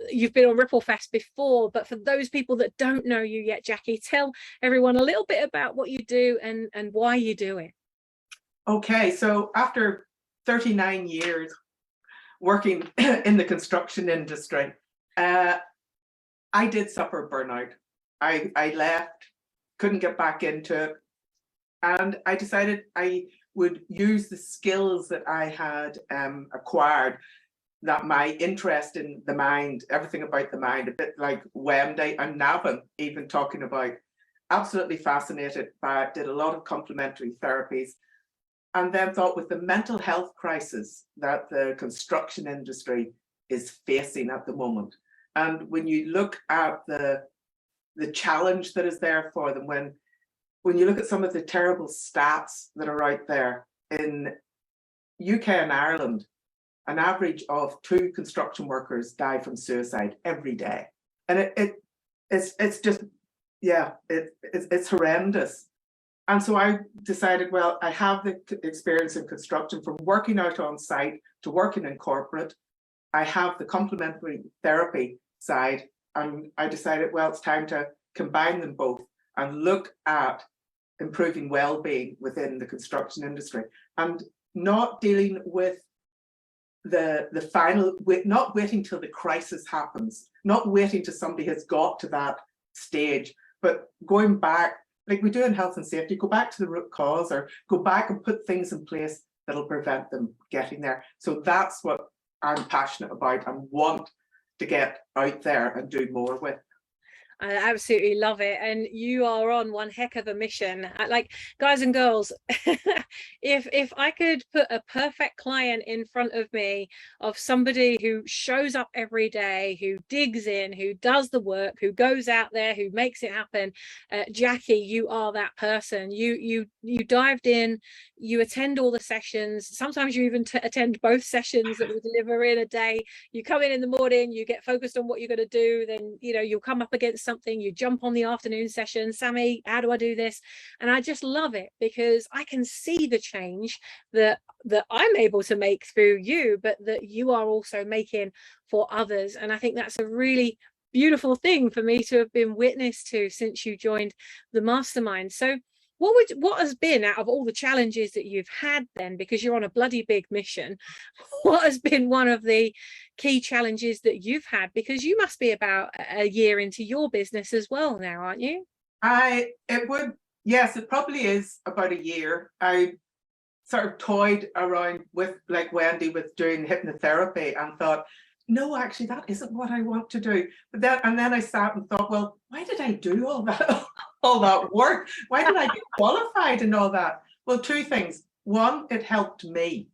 You've been on RippleFEST before, but for those people that don't know you yet, Jackie, tell everyone a little bit about what you do and why you do it. Okay, so after 39 years working in the construction industry, I did suffer burnout. I left, couldn't get back into it, and I decided I would use the skills that I had acquired, that my interest in the mind, everything about the mind, a bit like Wendy and Navin even talking about, absolutely fascinated by it, did a lot of complementary therapies. And then thought with the mental health crisis that the construction industry is facing at the moment. And when you look at the challenge that is there for them, when you look at some of the terrible stats that are out there, in UK and Ireland, an average of 2 construction workers die from suicide every day. And it's just, yeah, it's horrendous. And so I decided, well, I have the experience in construction from working out on site to working in corporate. I have the complementary therapy side, and I decided, well, it's time to combine them both and look at improving well-being within the construction industry, and not dealing with the final, not waiting till the crisis happens, not waiting till somebody has got to that stage, but going back, like we do in health and safety, go back to the root cause, or go back and put things in place that'll prevent them getting there. So that's what I'm passionate about and want to get out there and do more with. I absolutely love it, and you are on one heck of a mission. Like, guys and girls, if I could put a perfect client in front of me, of somebody who shows up every day, who digs in, who does the work, who goes out there, who makes it happen, Jackie, you are that person. You dived in, you attend all the sessions. Sometimes you even attend both sessions that we deliver in a day. You come in the morning, you get focused on what you're going to do, then you'll come up against something, you jump on the afternoon session. Sammy, how do I do this? And I just love it because I can see the change that I'm able to make through you, but that you are also making for others. And I think that's a really beautiful thing for me to have been witness to since you joined the mastermind. So what has been, out of all the challenges that you've had then, because you're on a bloody big mission, what has been one of the key challenges that you've had? Because you must be about a year into your business as well now, aren't you? Yes, it probably is about a year. I sort of toyed around with, like Wendy, with doing hypnotherapy and thought, no, actually, that isn't what I want to do. But then I sat and thought, well, why did I do all that work? Why did I get qualified and all that? Well, 2 things. One, it helped me.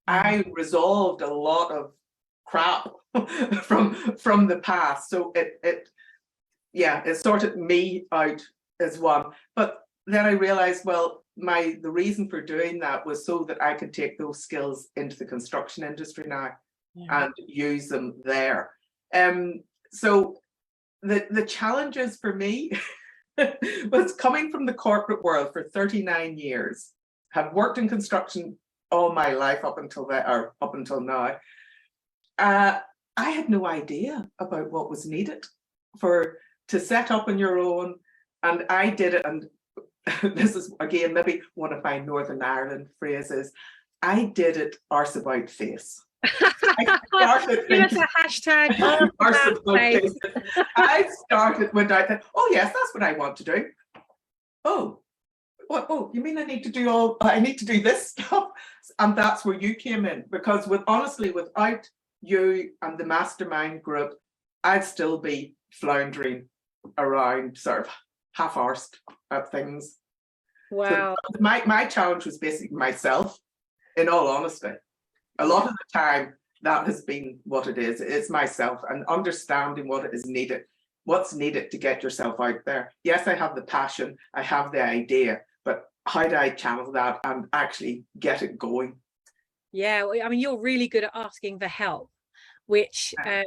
I resolved a lot of crap from the past. So it sorted me out as one. But then I realized, well, the reason for doing that was so that I could take those skills into the construction industry now. And use them there. So the challenges for me was coming from the corporate world for 39 years, have worked in construction all my life up until now. I had no idea about what was needed to set up on your own, and I did it. And this is again maybe one of my Northern Ireland phrases. I did it arse about face. I started Give us thinking, a hashtag. arse about about face. face. I started when I thought, oh yes, that's what I want to do. Oh, what? Oh, you mean I need to do this stuff? And that's where you came in, because honestly, without you and the mastermind group, I'd still be floundering around, sort of half-arsed at things. Wow. So my challenge was basically myself, in all honesty. A lot of the time, that has been what it is. It's myself and understanding what is needed, what's needed to get yourself out there. Yes, I have the passion, I have the idea, but how do I channel that and actually get it going? Yeah, I mean, you're really good at asking for help, which I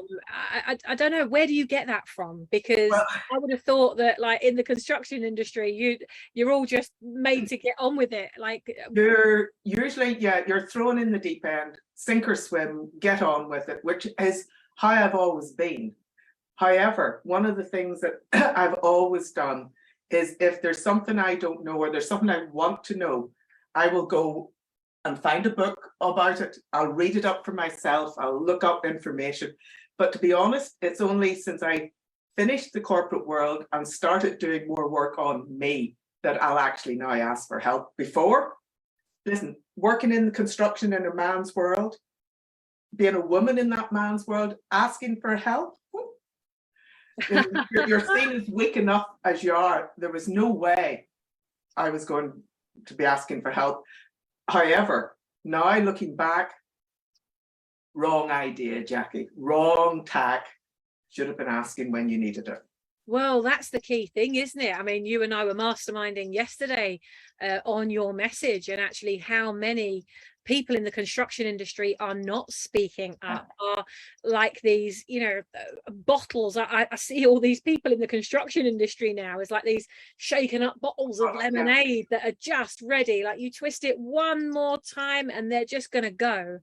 don't know, where do you get that from? Because Well, I would have thought that, like, in the construction industry, you're all just made to get on with it. Like, you're usually, you're thrown in the deep end, sink or swim, get on with it, which is how I've always been. However, one of the things that I've always done is, if there's something I don't know or there's something I want to know, I will go and find a book about it. I'll read it up for myself. I'll look up information. But to be honest, it's only since I finished the corporate world and started doing more work on me that I'll actually now ask for help. Before, listen, working in the construction in a man's world, being a woman in that man's world, asking for help, you're seen as weak enough as you are. There was no way I was going to be asking for help. However, now looking back, wrong idea, Jackie, wrong tack. Should have been asking when you needed it. well, that's the key thing, isn't it? I mean, you and I were masterminding yesterday on your message, and actually how many people in the construction industry are not speaking up, are like these, bottles. I see all these people in the construction industry now as like these shaken up bottles of lemonade that are just ready. Like, you twist it one more time and they're just going to go.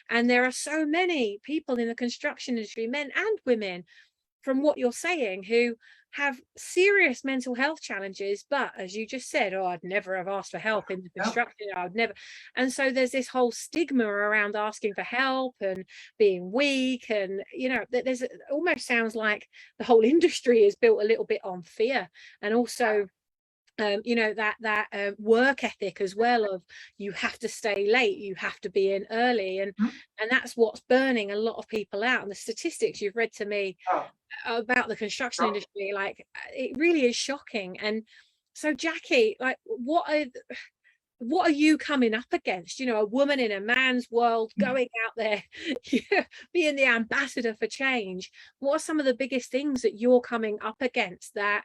And there are so many people in the construction industry, men and women, from what you're saying, who have serious mental health challenges, but as you just said, oh, I'd never have asked for help in the construction, I would never. And so there's this whole stigma around asking for help and being weak, and there's almost sounds like the whole industry is built a little bit on fear, and also that work ethic as well, of you have to stay late, you have to be in early, and that's what's burning a lot of people out. And the statistics you've read to me about the construction industry, like, it really is shocking. And so, Jackie, like, what are you coming up against? A woman in a man's world, going out there, being the ambassador for change. What are some of the biggest things that you're coming up against, that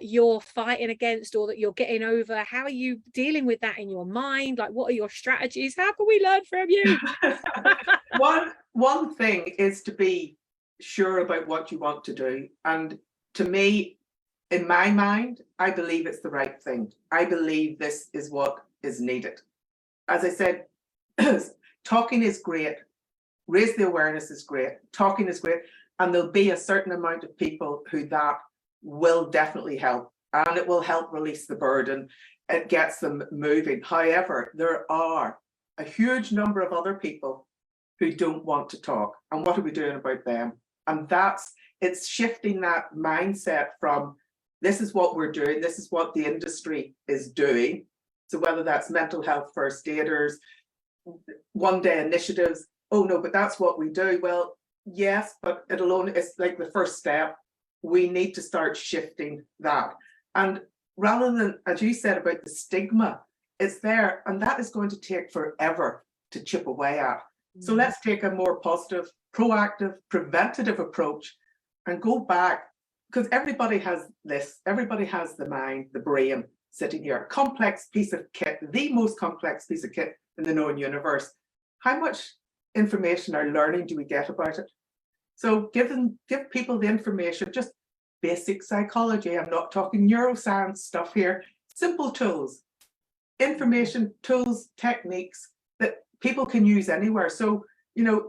you're fighting against, or that you're getting over? How are you dealing with that in your mind? Like, what are your strategies? How can we learn from you? One thing is to be sure about what you want to do. And to me, in my mind, I believe it's the right thing. I believe this is what is needed. As I said, talking is great. Raise the awareness is great. Talking is great. And there'll be a certain amount of people who that will definitely help. And it will help release the burden. It gets them moving. However, there are a huge number of other people who don't want to talk. And what are we doing about them? And it's shifting that mindset from, this is what we're doing, this is what the industry is doing. So whether that's mental health first aiders, one-day initiatives, oh no, but that's what we do. Well, yes, but it's like the first step. We need to start shifting that. And rather than, as you said about the stigma, it's there, and that is going to take forever to chip away at. So let's take a more positive, proactive, preventative approach and go back, because everybody has this, everybody has the mind, the brain sitting here, a complex piece of kit, the most complex piece of kit in the known universe. How much information or learning do we get about it? So give people the information, just basic psychology. I'm not talking neuroscience stuff here, simple tools, information, tools, techniques that people can use anywhere. So,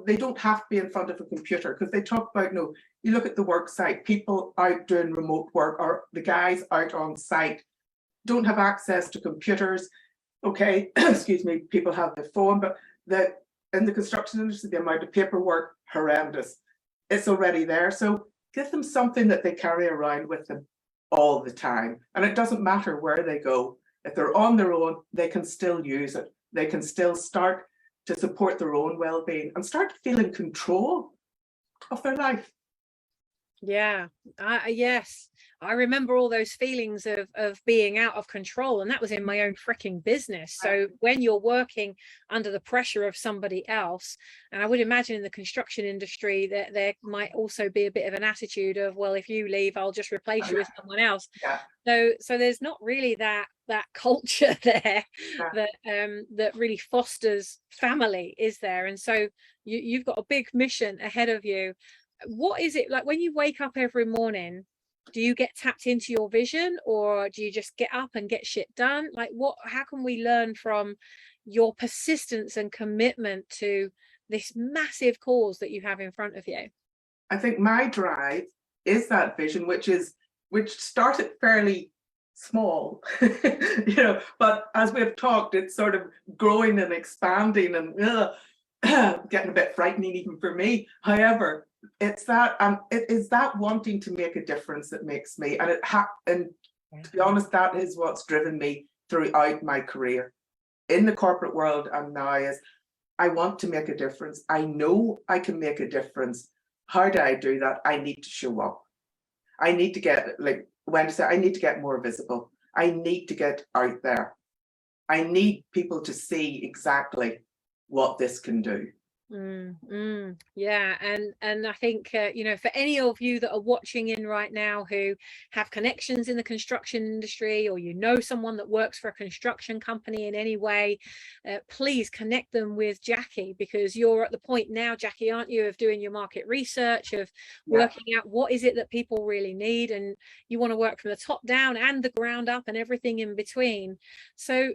they don't have to be in front of a computer, because they talk about, you look at the work site, people out doing remote work, or the guys out on site don't have access to computers. okay, excuse me, people have their phone, but in the construction industry, the amount of paperwork, horrendous. It's already there. So give them something that they carry around with them all the time. And it doesn't matter where they go. If they're on their own, they can still use it. They can still start to support their own well-being and start to feel in control of their life. Yeah, yes, I remember all those feelings of being out of control, and that was in my own freaking business. So when you're working under the pressure of somebody else, and I would imagine in the construction industry that there might also be a bit of an attitude of, well, if you leave, I'll just replace you with someone else. Yeah. So there's not really that culture there that really fosters family, is there? And so you've got a big mission ahead of you. What is it like when you wake up every morning? Do you get tapped into your vision, or do you just get up and get shit done? Like, how can we learn from your persistence and commitment to this massive cause that you have in front of you? I think my drive is that vision, which started fairly small, but as we've talked, it's sort of growing and expanding and getting a bit frightening even for me. However, it's that it is that wanting to make a difference that makes me, and to be honest, that is what's driven me throughout my career in the corporate world and now. Is I want to make a difference. I know I can make a difference. How do I do that? I need to show up. I need to get, like Wendy said, I need to get more visible. I need to get out there. I need people to see exactly what this can do. Yeah, and I think for any of you that are watching in right now who have connections in the construction industry, or someone that works for a construction company in any way, please connect them with Jackie, because you're at the point now, Jackie, aren't you, of doing your market research, of working out what is it that people really need, and you want to work from the top down and the ground up and everything in between. So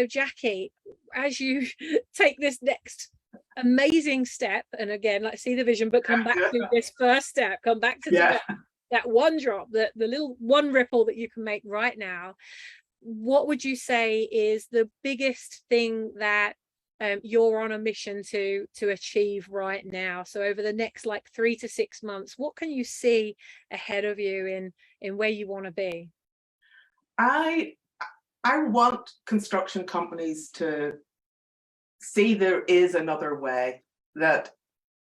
Jackie, as you take this next amazing step, and again, like, see the vision, but come back to this first step, come back to that one drop, the little one ripple that you can make right now. What would you say is the biggest thing that you're on a mission to achieve right now? So over the next 3 to 6 months, what can you see ahead of you in where you want to be? I want construction companies to see there is another way, that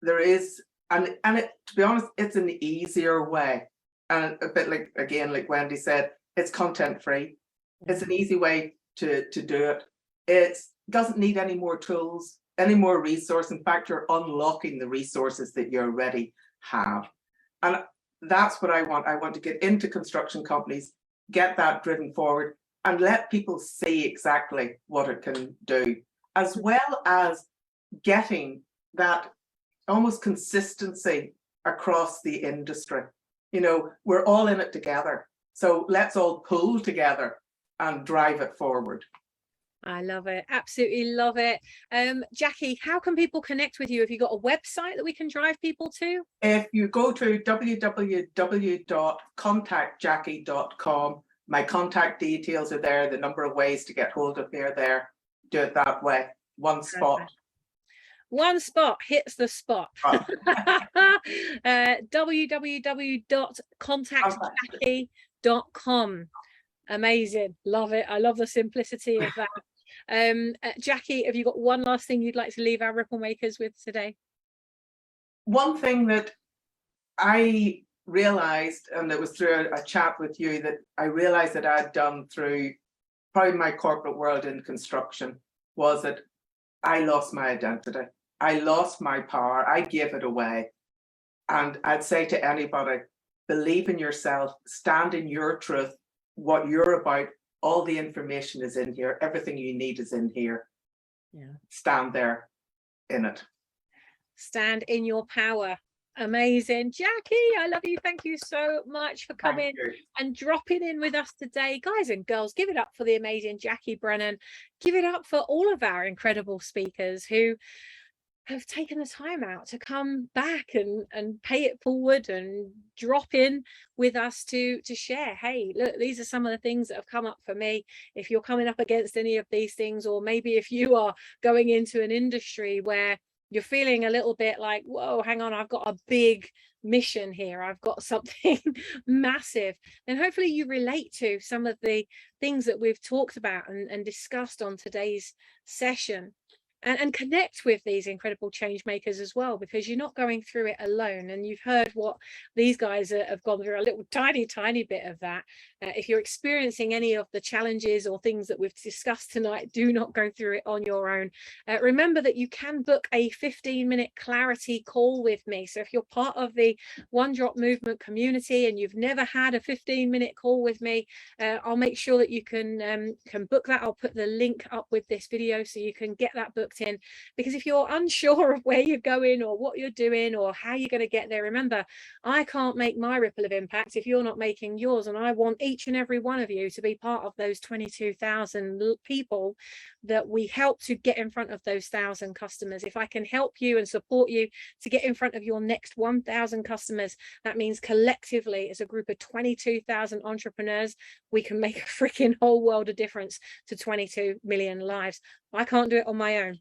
there is, and it, to be honest, it's an easier way, and a bit like Wendy said, it's content free. It's an easy way to do it. It doesn't need any more tools, any more resource. In fact, you're unlocking the resources that you already have, and that's what I want. I want to get into construction companies, get that driven forward, and let people see exactly what it can do, as well as getting that almost consistency across the industry. We're all in it together. So let's all pull together and drive it forward. I love it. Absolutely love it. Jackie, how can people connect with you? Have you got a website that we can drive people to? If you go to www.contactjackie.com, my contact details are there. The number of ways to get hold of me are there. Do it that way. One spot. One spot hits the spot. www.contactjackie.com. Amazing. Love it. I love the simplicity of that. Jackie, have you got one last thing you'd like to leave our Ripple Makers with today? One thing that I realized, and it was through a chat with you, that I realized that I'd done through probably my corporate world in construction, was that I lost my identity. I lost my power. I gave it away. And I'd say to anybody, believe in yourself, stand in your truth, what you're about. All the information is in here. Everything you need is in here. Yeah. Stand there in it. Stand in your power. Amazing. Jackie, I love you. Thank you so much for coming and dropping in with us today. Guys and girls, give it up for the amazing Jackie Brennan. Give it up for all of our incredible speakers who have taken the time out to come back and pay it forward and drop in with us to share. Hey, look, these are some of the things that have come up for me. If you're coming up against any of these things, or maybe if you are going into an industry where you're feeling a little bit like, whoa, hang on, I've got a big mission here, I've got something massive, then hopefully you relate to some of the things that we've talked about and discussed on today's session. And connect with these incredible change makers as well, because you're not going through it alone. And you've heard what these guys have gone through, a little tiny bit of that. If you're experiencing any of the challenges or things that we've discussed tonight, do not go through it on your own. Remember that you can book a 15-minute clarity call with me. So if you're part of the One Drop Movement community and you've never had a 15-minute call with me, I'll make sure that you can book that. I'll put the link up with this video so you can get that booked in, because if you're unsure of where you're going or what you're doing or how you're going to get there, remember, I can't make my ripple of impact if you're not making yours, and I want each and every one of you to be part of those 22,000 people that we help to get in front of those 1,000 customers. If I can help you and support you to get in front of your next 1,000 customers, that means collectively as a group of 22,000 entrepreneurs, we can make a freaking whole world of difference to 22 million lives. I can't do it on my own.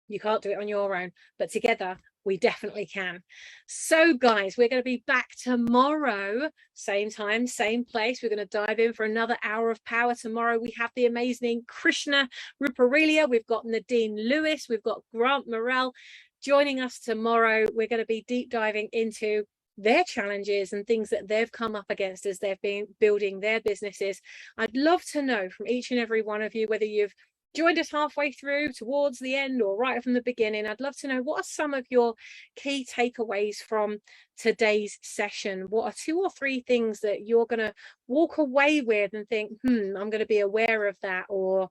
You can't do it on your own, but together we definitely can. So guys, we're going to be back tomorrow, same time, same place. We're going to dive in for another hour of power tomorrow. We have the amazing Krishna Ruparelia, we've got Nadine Lewis, we've got Grant Morrell joining us tomorrow. We're going to be deep diving into their challenges and things that they've come up against as they've been building their businesses. I'd love to know from each and every one of you, whether you've joined us halfway through, towards the end, or right from the beginning. I'd love to know, what are some of your key takeaways from today's session? What are 2 or 3 things that you're going to walk away with and think, I'm going to be aware of that, or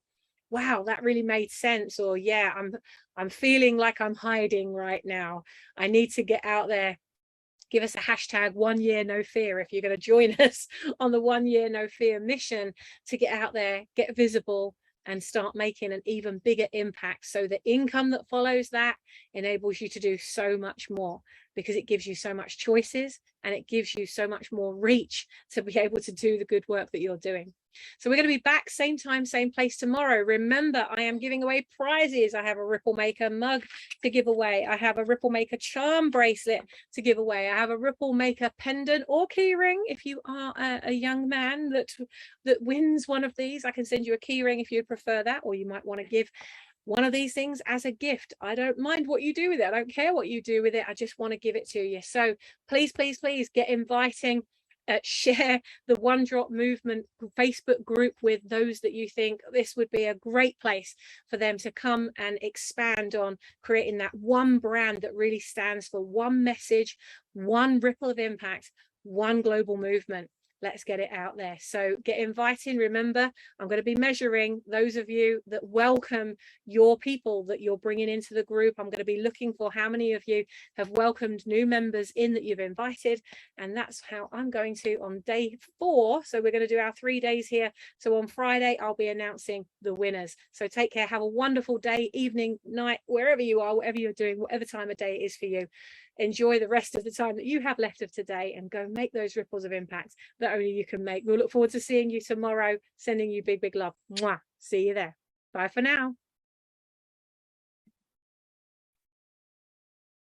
wow, that really made sense, or yeah, I'm feeling like I'm hiding right now, I need to get out there. Give us a hashtag 1 year no fear if you're going to join us on the 1 year no fear mission to get out there, get visible, and start making an even bigger impact. So the income that follows that enables you to do so much more, because it gives you so much choices and it gives you so much more reach to be able to do the good work that you're doing. So we're going to be back same time, same place tomorrow. Remember, I am giving away prizes. I have a Ripple Maker mug to give away. I have a Ripple Maker charm bracelet to give away. I have a Ripple Maker pendant or keyring. If you are a young man that wins one of these, I can send you a keyring if you'd prefer that, or you might want to give one of these things as a gift. I don't mind what you do with it. I don't care what you do with it. I just want to give it to you. So please, please, please get inviting. Share the One Drop Movement Facebook group with those that you think this would be a great place for them to come and expand on creating that one brand that really stands for one message, one ripple of impact, one global movement. Let's get it out there. So get inviting. Remember, I'm going to be measuring those of you that welcome your people that you're bringing into the group. I'm going to be looking for how many of you have welcomed new members in that you've invited. And that's how I'm going to on day 4. So we're going to do our 3 days here. So on Friday, I'll be announcing the winners. So take care. Have a wonderful day, evening, night, wherever you are, whatever you're doing, whatever time of day it is for you. Enjoy the rest of the time that you have left of today and go make those ripples of impact that only you can make. We'll look forward to seeing you tomorrow, sending you big, big love. Mwah. See you there. Bye for now.